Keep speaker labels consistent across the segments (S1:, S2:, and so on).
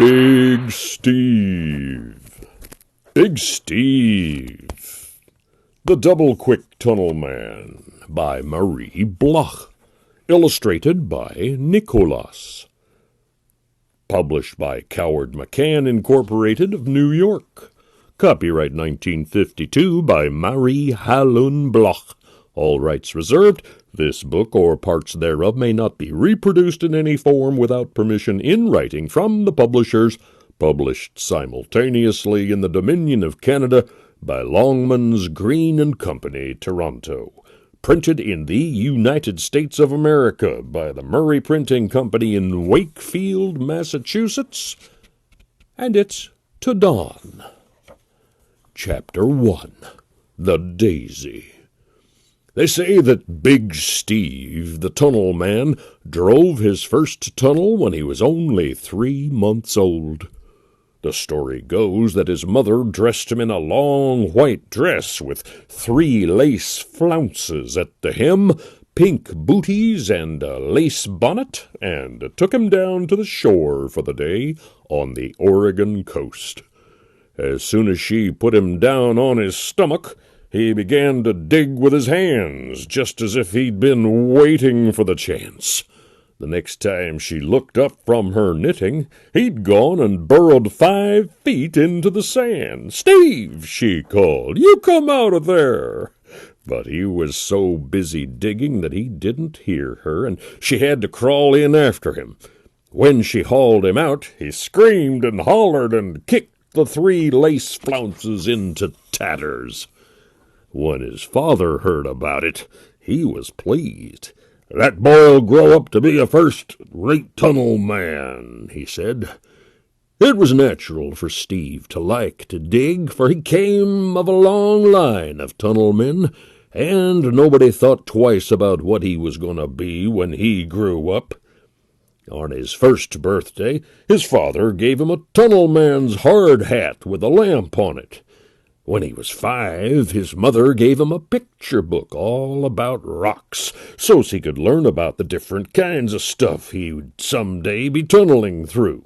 S1: Big Steve. Big Steve. The Double-Quick Tunnelman by Marie Bloch. Illustrated by Nicholas. Published by Coward McCann Incorporated of New York. Copyright 1952 by Marie Halun Bloch. All rights reserved. This book or parts thereof may not be reproduced in any form without permission in writing from the publishers. Published simultaneously in the Dominion of Canada by Longmans, Green and Company, Toronto. Printed in the United States of America by the Murray Printing Company in Wakefield, Massachusetts. And it's to dawn. Chapter 1. The Daisy. They say that Big Steve, the tunnel man, drove his first tunnel when he was only 3 months old. The story goes that his mother dressed him in a long white dress with 3 lace flounces at the hem, pink booties, and a lace bonnet, and took him down to the shore for the day on the Oregon coast. As soon as she put him down on his stomach, he began to dig with his hands, just as if he'd been waiting for the chance. The next time she looked up from her knitting, he'd gone and burrowed 5 feet into the sand. "Steve," she called, "you come out of there." But he was so busy digging that he didn't hear her, and she had to crawl in after him. When she hauled him out, he screamed and hollered and kicked the 3 lace flounces into tatters. When his father heard about it, he was pleased. "That boy'll grow up to be a first-rate tunnel man," he said. It was natural for Steve to like to dig, for he came of a long line of tunnel men, and nobody thought twice about what he was going to be when he grew up. On his first birthday, his father gave him a tunnel man's hard hat with a lamp on it. When he was 5, his mother gave him a picture book all about rocks, so's he could learn about the different kinds of stuff he'd someday be tunneling through.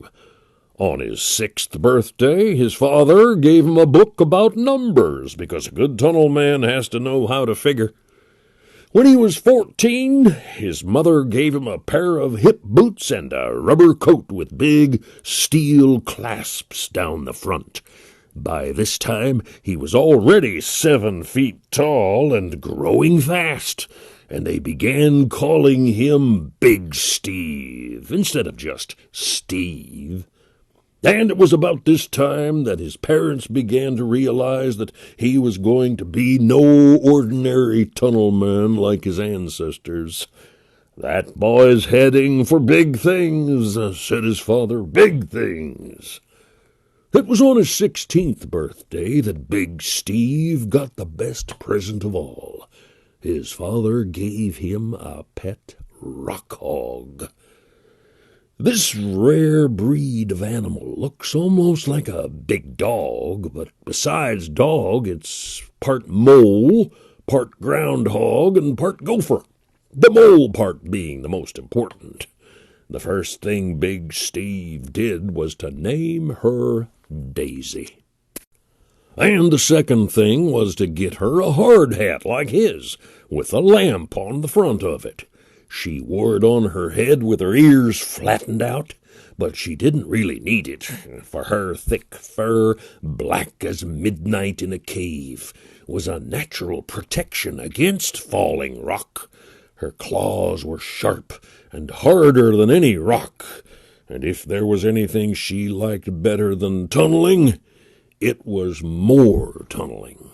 S1: On his 6th birthday, his father gave him a book about numbers, because a good tunnel man has to know how to figure. When he was 14, his mother gave him a pair of hip boots and a rubber coat with big steel clasps down the front. By this time, he was already 7 feet tall and growing fast, and they began calling him Big Steve instead of just Steve. And it was about this time that his parents began to realize that he was going to be no ordinary tunnel man like his ancestors. "That boy's heading for big things," said his father, "big things." It was on his 16th birthday that Big Steve got the best present of all. His father gave him a pet rock hog. This rare breed of animal looks almost like a big dog, but besides dog, it's part mole, part groundhog, and part gopher, the mole part being the most important. The first thing Big Steve did was to name her Daisy. And the second thing was to get her a hard hat like his, with a lamp on the front of it. She wore it on her head with her ears flattened out, but she didn't really need it, for her thick fur, black as midnight in a cave, was a natural protection against falling rock. Her claws were sharp and harder than any rock, and if there was anything she liked better than tunneling, it was more tunneling.